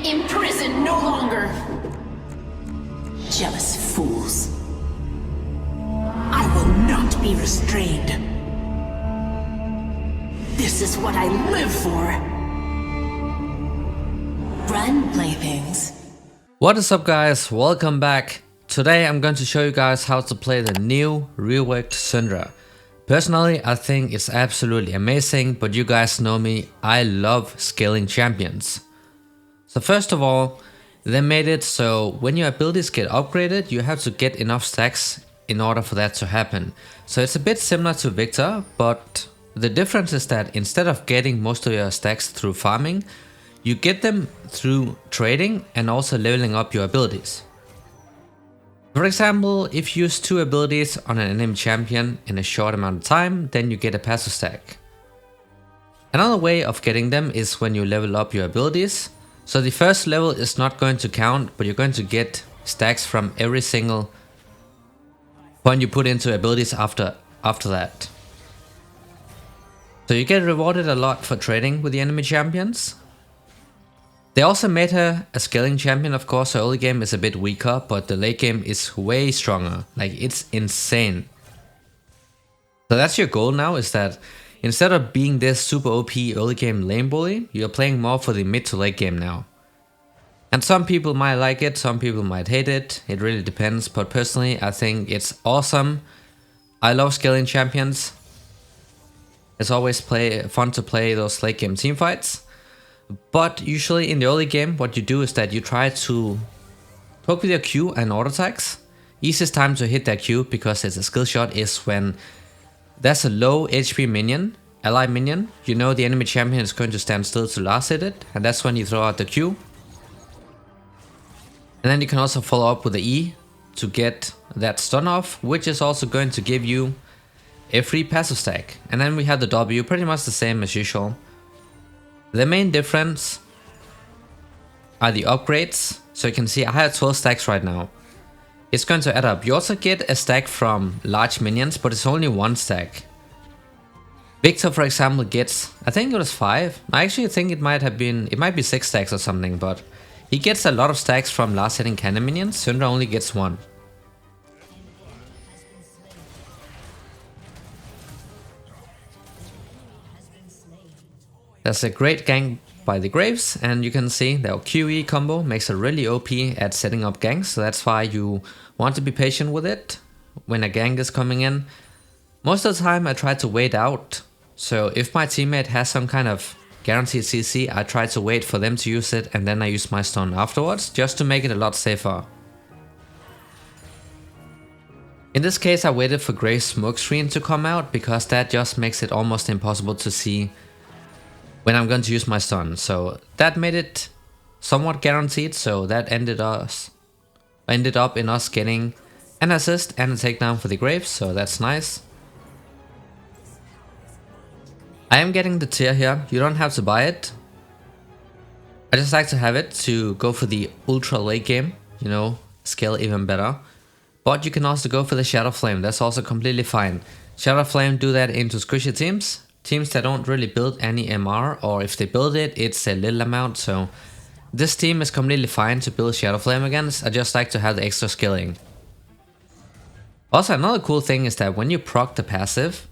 imprisoned no longer. Jealous fools. I will not be restrained. This is what I live for. Run, playthings. What is up, guys? Welcome back. Today I'm going to show you guys how to play the new reworked Syndra. Personally, I think it's absolutely amazing, but you guys know me, I love scaling champions. So first of all, they made it so when your abilities get upgraded, you have to get enough stacks in order for that to happen. So it's a bit similar to Victor, but the difference is that instead of getting most of your stacks through farming, you get them through trading and also leveling up your abilities. For example, if you use 2 abilities on an enemy champion in a short amount of time, then you get a passive stack. Another way of getting them is when you level up your abilities. So the first level is not going to count, but you're going to get stacks from every single point you put into abilities after that. So you get rewarded a lot for trading with the enemy champions. They also made her a scaling champion, of course. Her early game is a bit weaker, but the late game is way stronger. Like, it's insane. So that's your goal now, is that instead of being this super OP early game lane bully, you're playing more for the mid to late game now. And some people might like it, some people might hate it. It really depends, but personally I think it's awesome. I love scaling champions. It's always fun to play those late game team fights. But usually in the early game, what you do is that you try to poke with your Q and auto attacks. Easiest time to hit that Q, because it's a skill shot, is when there's a low HP minion, ally minion. You know the enemy champion is going to stand still to last hit it, and that's when you throw out the Q. And then you can also follow up with the E to get that stun off, which is also going to give you a free passive stack. And then we have the W, pretty much the same as usual. The main difference are the upgrades. So you can see I have 12 stacks right now. It's going to add up. You also get a stack from large minions, but it's only 1 stack. Victor, for example, gets, I think it was 5. I actually think it might be 6 stacks or something, but he gets a lot of stacks from last hitting cannon minions. Syndra only gets 1. That's a great gank by the Graves, and you can see their QE combo makes it really OP at setting up ganks, so that's why you want to be patient with it when a gank is coming in. Most of the time I try to wait out, so if my teammate has some kind of guaranteed CC, I try to wait for them to use it and then I use my stun afterwards, just to make it a lot safer. In this case I waited for Graves' smoke screen to come out, because that just makes it almost impossible to see when I'm going to use my stun. So that made it somewhat guaranteed, so that ended up in us getting an assist and a takedown for the Graves, so that's nice. I am getting the tier here, you don't have to buy it. I just like to have it to go for the ultra late game, you know, scale even better. But you can also go for the Shadow Flame, that's also completely fine. Shadow Flame, do that into squishy teams. Teams that don't really build any MR, or if they build it, it's a little amount, so this team is completely fine to build Shadow Flame against. I just like to have the extra skilling. Also, another cool thing is that when you proc the passive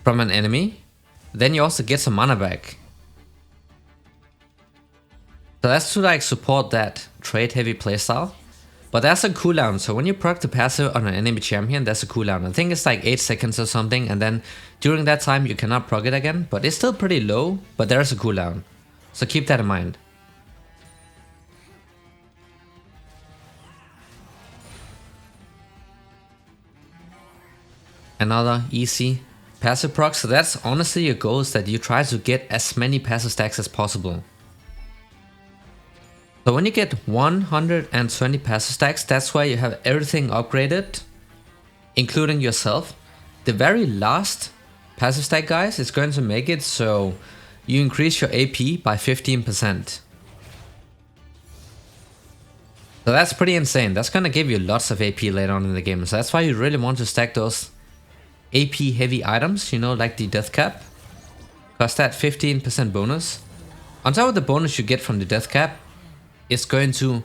from an enemy, then you also get some mana back. So that's to like support that trade heavy playstyle. But that's a cooldown, so when you proc the passive on an enemy champion, that's a cooldown. I think it's like 8 seconds or something, and then during that time you cannot proc it again, but it's still pretty low, but there's a cooldown. So keep that in mind. Another easy passive proc, so that's honestly your goal, is that you try to get as many passive stacks as possible. So when you get 120 passive stacks, that's where you have everything upgraded, including yourself. The very last passive stack, guys, is going to make it so you increase your AP by 15%. So that's pretty insane. That's going to give you lots of AP later on in the game. So that's why you really want to stack those AP heavy items, you know, like the death cap. Cost that 15% bonus. On top of the bonus you get from the death cap, it's going to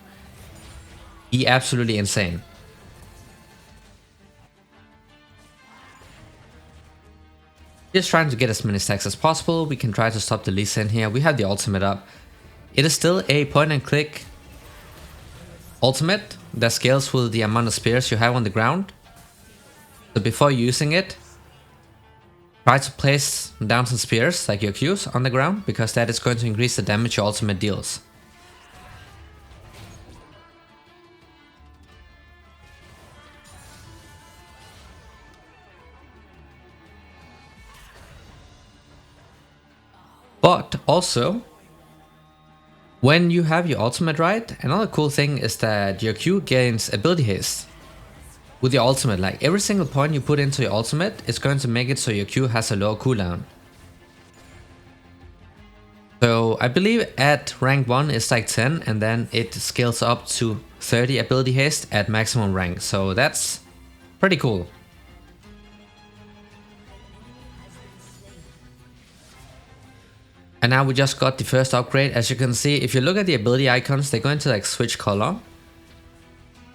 be absolutely insane. Just trying to get as many stacks as possible. We can try to stop the Lee Sin here. We have the ultimate up. It is still a point and click ultimate that scales with the amount of spears you have on the ground. So before using it, try to place down some spears like your Qs on the ground, because that is going to increase the damage your ultimate deals. But also, when you have your ultimate right, another cool thing is that your Q gains ability haste. With your ultimate, like every single point you put into your ultimate is going to make it so your Q has a lower cooldown. So I believe at rank 1 it's like 10, and then it scales up to 30 ability haste at maximum rank. So that's pretty cool. And now we just got the first upgrade. As you can see, if you look at the ability icons, they're going to like switch color.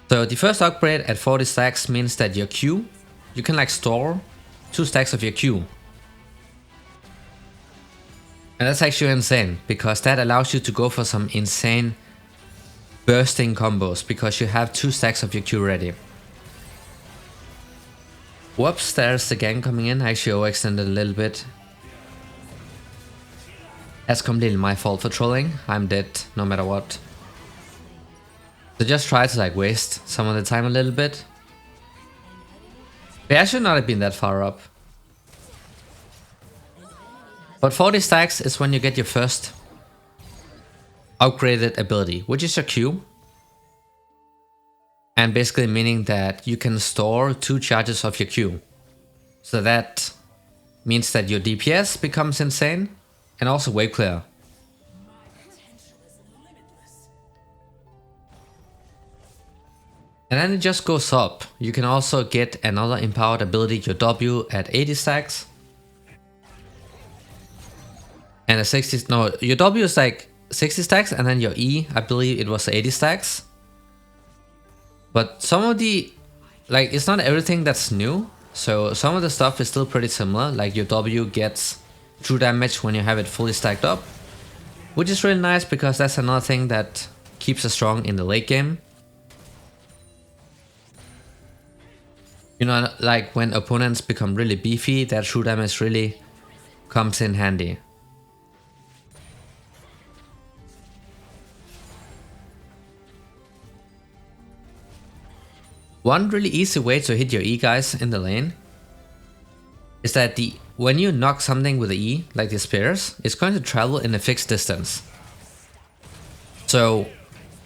So the first upgrade at 40 stacks means that your Q, you can like store 2 stacks of your Q. And that's actually insane, because that allows you to go for some insane bursting combos, because you have 2 stacks of your Q ready. Whoops, there's the gang coming in. I actually overextended a little bit. That's completely my fault for trolling. I'm dead no matter what. So just try to like waste some of the time a little bit. But I should not have been that far up. But 40 stacks is when you get your first upgraded ability, which is your Q. And basically meaning that you can store 2 charges of your Q. So that means that your DPS becomes insane. And also wave clear. And then it just goes up. You can also get another empowered ability, your W, at 80 stacks. And a 60, no, your W is like 60 stacks, and then your E, I believe it was 80 stacks. But some of the, like, it's not everything that's new. So some of the stuff is still pretty similar, like your W gets true damage when you have it fully stacked up, which is really nice, because that's another thing that keeps us strong in the late game. You know, like when opponents become really beefy, that true damage really comes in handy. One really easy way to hit your E guys in the lane is that when you knock something with the E, like the spears, it's going to travel in a fixed distance. So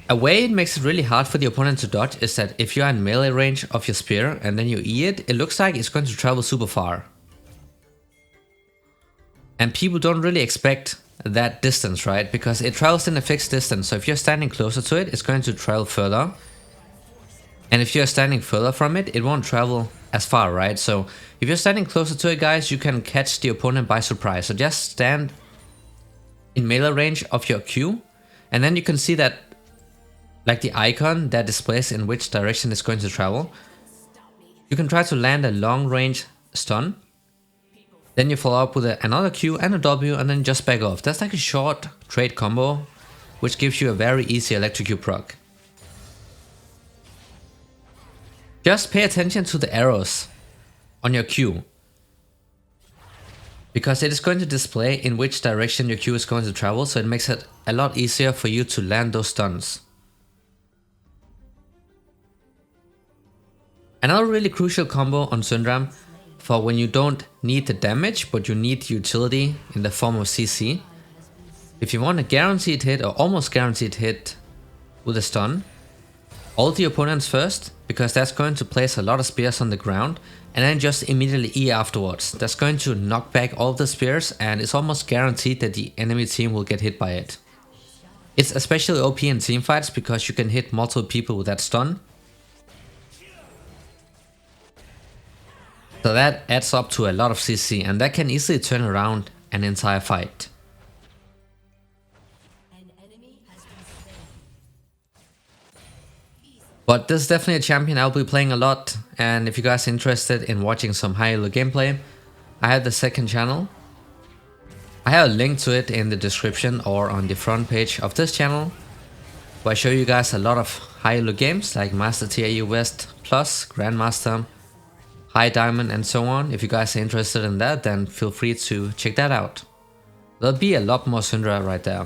a way it makes it really hard for the opponent to dodge is that if you're in melee range of your spear and then you E it, it looks like it's going to travel super far. And people don't really expect that distance, right? Because it travels in a fixed distance. So if you're standing closer to it, it's going to travel further. And if you're standing further from it, it won't travel as far, right? So if you're standing closer to it, guys, you can catch the opponent by surprise. So just stand in melee range of your Q, and then you can see that, like the icon that displays in which direction it's going to travel. You can try to land a long range stun. Then you follow up with another Q and a W, and then just back off. That's like a short trade combo, which gives you a very easy electrocute proc. Just pay attention to the arrows on your Q, because it is going to display in which direction your Q is going to travel, so it makes it a lot easier for you to land those stuns. Another really crucial combo on SYNDRA for when you don't need the damage but you need utility in the form of CC. If you want a guaranteed hit or almost guaranteed hit with a stun, ult the opponents first, because that's going to place a lot of spears on the ground, and then just immediately E afterwards. That's going to knock back all the spears, and it's almost guaranteed that the enemy team will get hit by it. It's especially OP in teamfights because you can hit multiple people with that stun. So that adds up to a lot of CC, and that can easily turn around an entire fight. But this is definitely a champion I'll be playing a lot, and if you guys are interested in watching some high elo gameplay, I have the second channel. I have a link to it in the description or on the front page of this channel, where I show you guys a lot of high elo games like Master Tier EU West Plus, Grandmaster, High Diamond and so on. If you guys are interested in that, then feel free to check that out. There'll be a lot more Syndra right there.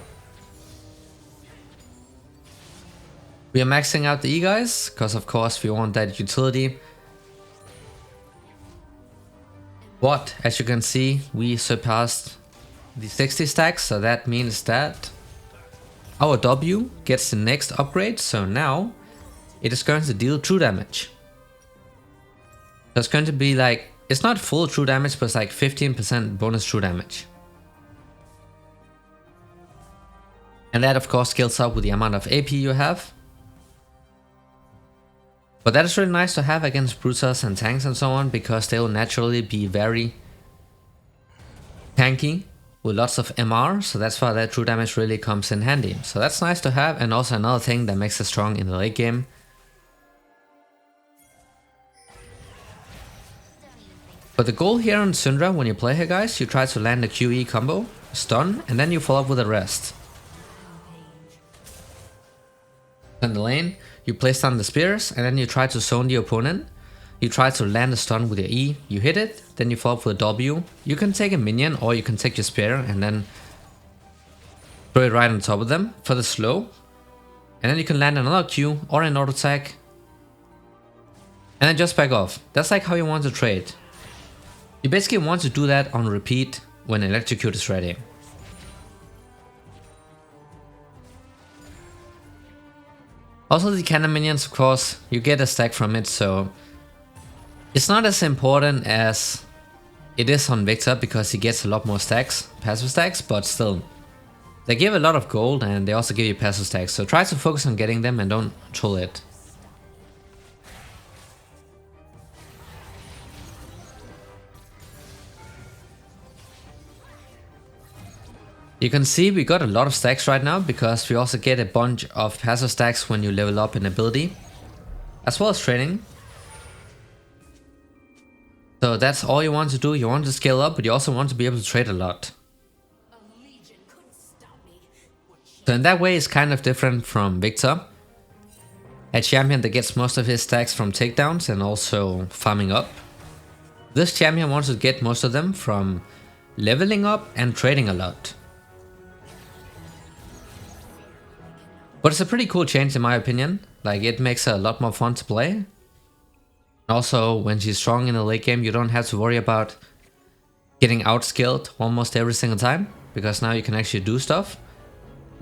We are maxing out the E guys, because of course we want that utility. But as you can see, we surpassed the 60 stacks, so that means that our W gets the next upgrade, so now it is going to deal true damage. So it's going to be like, it's not full true damage, but it's like 15% bonus true damage. And that of course scales up with the amount of AP you have. But that is really nice to have against bruisers and tanks and so on, because they will naturally be very tanky with lots of MR, so that's why that true damage really comes in handy. So that's nice to have, and also another thing that makes it strong in the late game. But the goal here on Syndra when you play her guys, you try to land a QE combo, stun, and then you follow up with a rest. In the lane, you place down the spears, and then you try to zone the opponent. You try to land a stun with your E, you hit it, then you follow up with a W. You can take a minion or you can take your spear and then throw it right on top of them for the slow. And then you can land another Q or an auto attack. And then just back off. That's like how you want to trade. You basically want to do that on repeat when Electrocute is ready. Also the cannon minions, of course, you get a stack from it, so it's not as important as it is on Victor because he gets a lot more stacks, passive stacks, but still. They give a lot of gold and they also give you passive stacks, so try to focus on getting them and don't troll it. You can see we got a lot of stacks right now because we also get a bunch of passive stacks when you level up in ability, as well as training. So that's all you want to do. You want to scale up, but you also want to be able to trade a lot. So in that way it's kind of different from Victor, a champion that gets most of his stacks from takedowns and also farming up. This champion wants to get most of them from leveling up and trading a lot. But it's a pretty cool change in my opinion, like it makes it a lot more fun to play. Also, when she's strong in the late game, you don't have to worry about getting outskilled almost every single time, because now you can actually do stuff.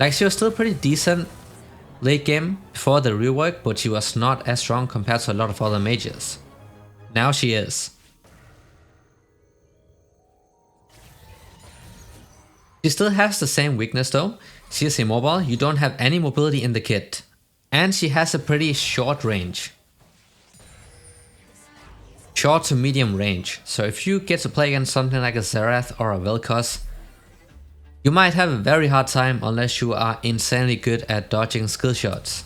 Like she was still pretty decent late game before the rework, but she was not as strong compared to a lot of other mages. Now she is. She still has the same weakness though. She is immobile, you don't have any mobility in the kit. And she has a pretty short range. Short to medium range. So if you get to play against something like a Xerath or a Vel'Koz, you might have a very hard time unless you are insanely good at dodging skill shots.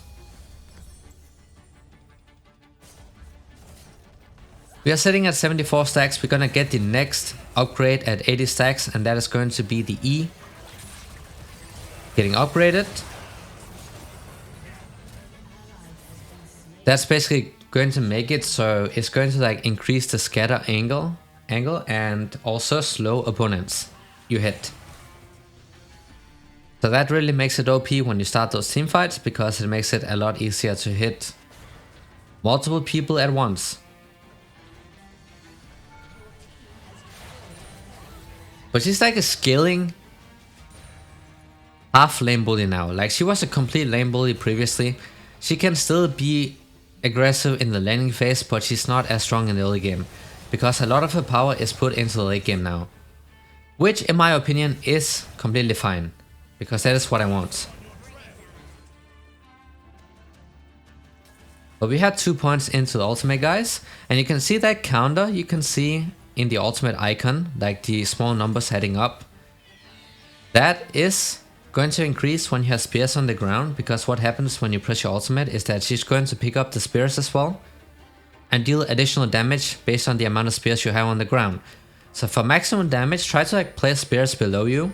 We are sitting at 74 stacks, we're gonna get the next upgrade at 80 stacks, and that is going to be the E getting upgraded. That's basically going to make it so it's going to like increase the scatter angle and also slow opponents you hit. So that really makes it OP when you start those team fights, because it makes it a lot easier to hit multiple people at once. But she's like a scaling half lane bully now. Like she was a complete lane bully previously. She can still be aggressive in the laning phase, but she's not as strong in the early game, because a lot of her power is put into the late game now. Which in my opinion is completely fine, because that is what I want. But we had 2 points into the ultimate guys, and you can see that counter you can see in the ultimate icon, like the small numbers heading up. That is going to increase when you have spears on the ground, because what happens when you press your ultimate is that she's going to pick up the spears as well and deal additional damage based on the amount of spears you have on the ground. So for maximum damage, try to like place spears below you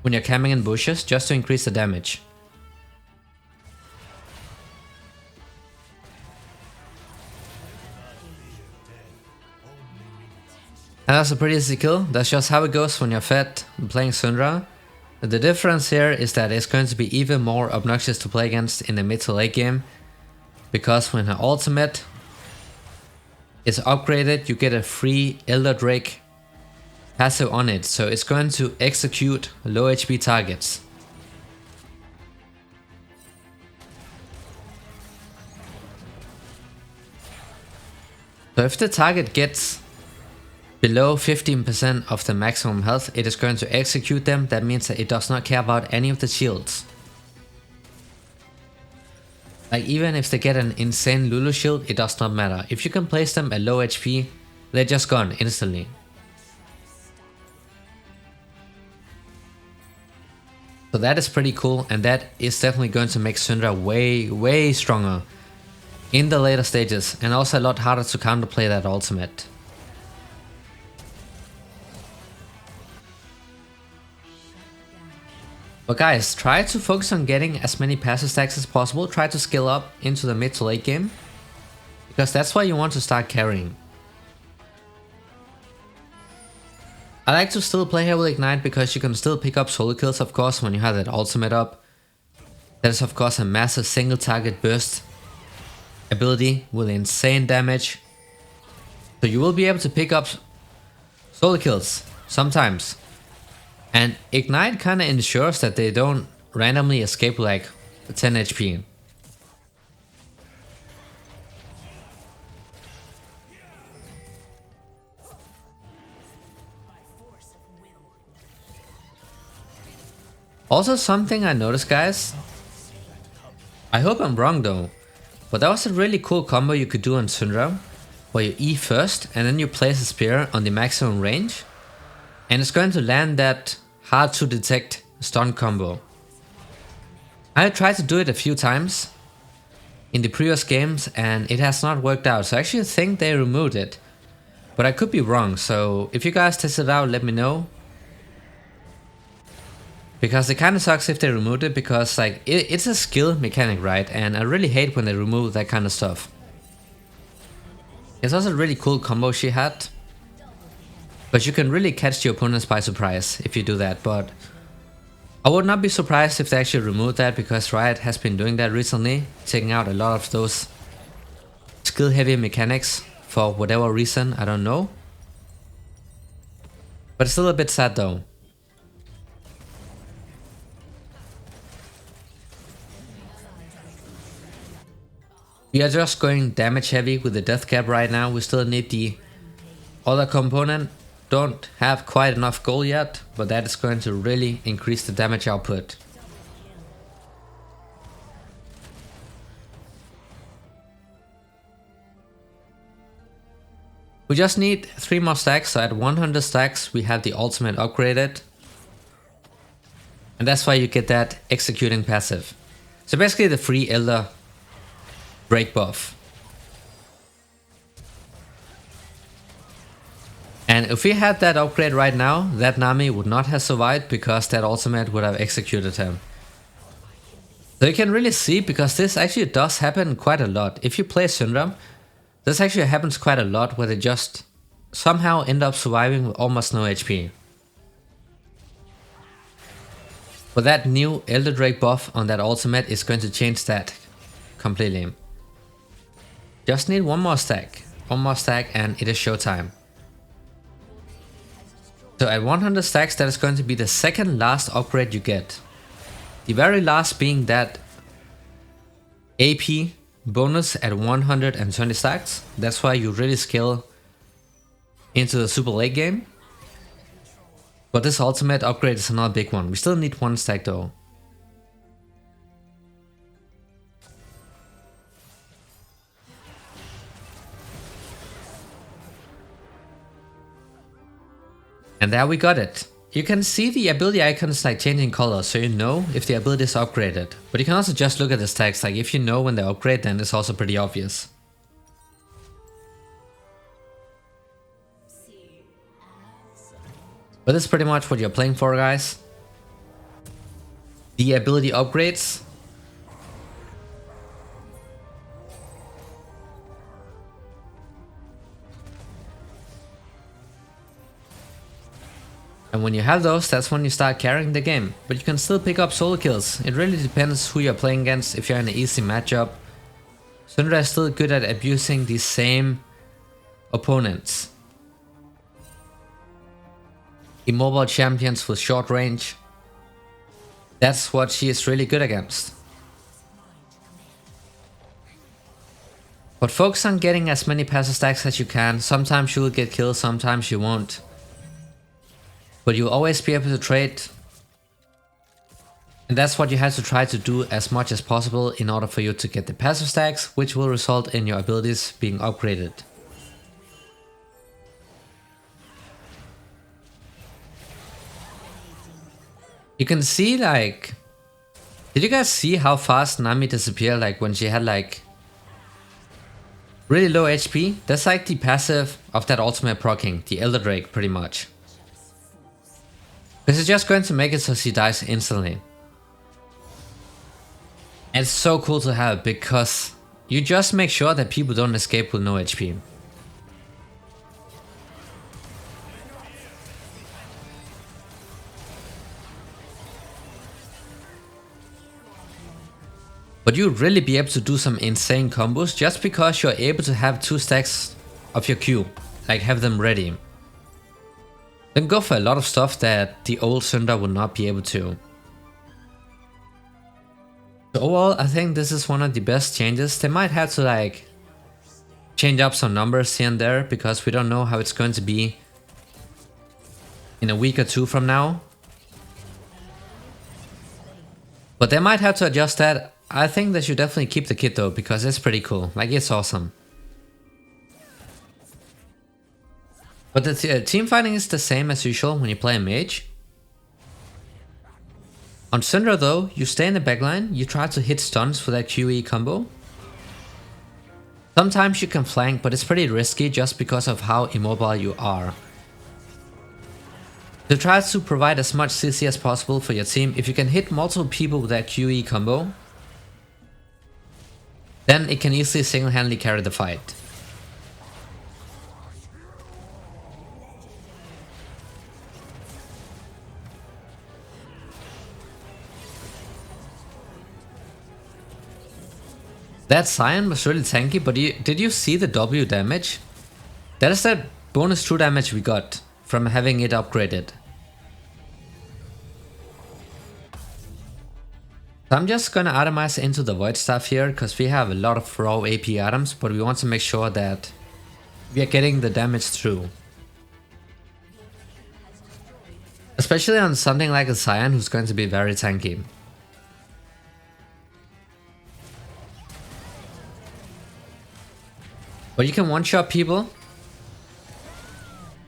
when you're camping in bushes just to increase the damage. And that's a pretty easy kill. That's just how it goes when you're fed playing Syndra. The difference here is that it's going to be even more obnoxious to play against in the mid to late game, because when her ultimate is upgraded, you get a free Elder Drake passive on it, so it's going to execute low HP targets. So if the target gets below 15% of the maximum health, it is going to execute them. That means that it does not care about any of the shields. Like even if they get an insane Lulu shield, it does not matter. If you can place them at low HP, they're just gone instantly. So that is pretty cool, and that is definitely going to make Syndra way stronger in the later stages, and also a lot harder to counterplay that ultimate. But guys, try to focus on getting as many passive stacks as possible. Try to skill up into the mid to late game, because that's why you want to start carrying. I like to still play here with Ignite because you can still pick up solo kills, of course, when you have that ultimate up. That is of course a massive single target burst ability with insane damage. So you will be able to pick up solo kills sometimes. And Ignite kinda ensures that they don't randomly escape like 10 HP. Also something I noticed, guys, I hope I'm wrong though, but that was a really cool combo you could do on Syndra, where you E first and then you place a spear on the maximum range, and it's going to land that hard to detect stun combo. I tried to do it a few times in the previous games and it has not worked out, so I actually think they removed it, but I could be wrong. So if you guys test it out, let me know, because it kind of sucks if they removed it, because like it's a skill mechanic, right? And I really hate when they remove that kind of stuff. It's also a really cool combo she had, but you can really catch your opponents by surprise if you do that. But I would not be surprised if they actually removed that, because Riot has been doing that recently, taking out a lot of those skill heavy mechanics for whatever reason, I don't know. But it's still a bit sad though. We are just going damage heavy with the death cap right now. We still need the other component. Don't have quite enough gold yet, but that is going to really increase the damage output. We just need 3 more stacks, so at 100 stacks we have the ultimate upgraded. And that's why you get that executing passive. So basically the free Elder Drake buff. And if we had that upgrade right now, that Nami would not have survived, because that ultimate would have executed him. So you can really see, because this actually does happen quite a lot. If you play Syndra, this actually happens quite a lot, where they just somehow end up surviving with almost no HP. But that new Elder Drake buff on that ultimate is going to change that completely. Just need one more stack and it is showtime. So at 100 stacks, that is going to be the second last upgrade you get. The very last being that AP bonus at 120 stacks. That's why you really scale into the super late game. But this ultimate upgrade is another big one. We still need 1 stack though. And there we got it. you can see the ability icons like changing color, so you know if the ability is upgraded. But you can also just look at this text, like if you know when they upgrade, then it's also pretty obvious. But that's pretty much what you're playing for, guys. The ability upgrades. And when you have those, that's when you start carrying the game. But you can still pick up solo kills. It really depends who you're playing against. If you're in an easy matchup, SYNDRA is still good at abusing these same opponents. Immobile champions with short range. That's what she is really good against. But focus on getting as many passive stacks as you can. Sometimes you will get killed, sometimes you won't. But you'll always be able to trade. And that's what you have to try to do as much as possible in order for you to get the passive stacks, which will result in your abilities being upgraded. You can see, like, did you guys see how fast Nami disappeared, like when she had like really low HP? That's like the passive of that ultimate proccing, the Elder Drake, pretty much. Because it's just going to make it so she dies instantly. And it's so cool to have, because you just make sure that people don't escape with no HP. But you'd really be able to do some insane combos just because you're able to have 2 stacks of your Q, like have them ready. Then go for a lot of stuff that the old SYNDRA would not be able to. So overall, I think this is one of the best changes. They might have to like change up some numbers here and there, because we don't know how it's going to be in a week or 2 from now. But they might have to adjust that. I think they should definitely keep the kit though, because it's pretty cool. Like, it's awesome. But the team fighting is the same as usual when you play a mage. On SYNDRA though, you stay in the backline, you try to hit stuns for that QE combo. Sometimes you can flank, but it's pretty risky just because of how immobile you are. So try to provide as much CC as possible for your team. If you can hit multiple people with that QE combo, then it can easily single-handedly carry the fight. That Sion was really tanky, but did you see the W damage? That is that bonus true damage we got from having it upgraded. So I'm just gonna atomize into the void stuff here, because we have a lot of raw AP items, but we want to make sure that we are getting the damage through. Especially on something like a Sion, who's going to be very tanky. But you can one-shot people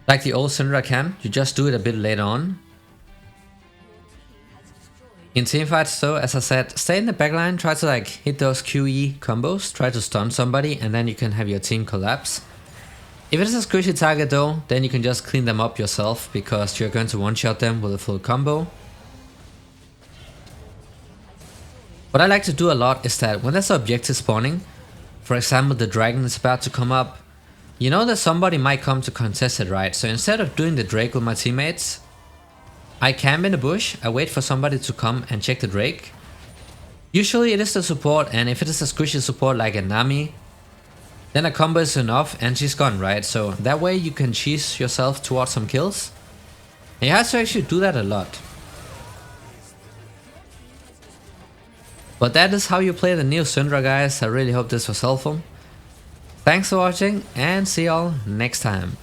like the old SYNDRA can. You just do it a bit later on. In teamfights though, as I said, stay in the backline, try to like hit those QE combos, try to stun somebody, and then you can have your team collapse. If it is a squishy target though, then you can just clean them up yourself, because you're going to one-shot them with a full combo. What I like to do a lot is that when there's an objective spawning, for example the dragon is about to come up, you know that somebody might come to contest it, right? So instead of doing the Drake with my teammates, I camp in the bush, I wait for somebody to come and check the Drake. Usually it is the support, and if it is a squishy support like a Nami, then a combo is enough and she's gone, right? So that way you can cheese yourself towards some kills. And you have to actually do that a lot. But that is how you play the new SYNDRA, guys. I really hope this was helpful. Thanks for watching, and see y'all next time.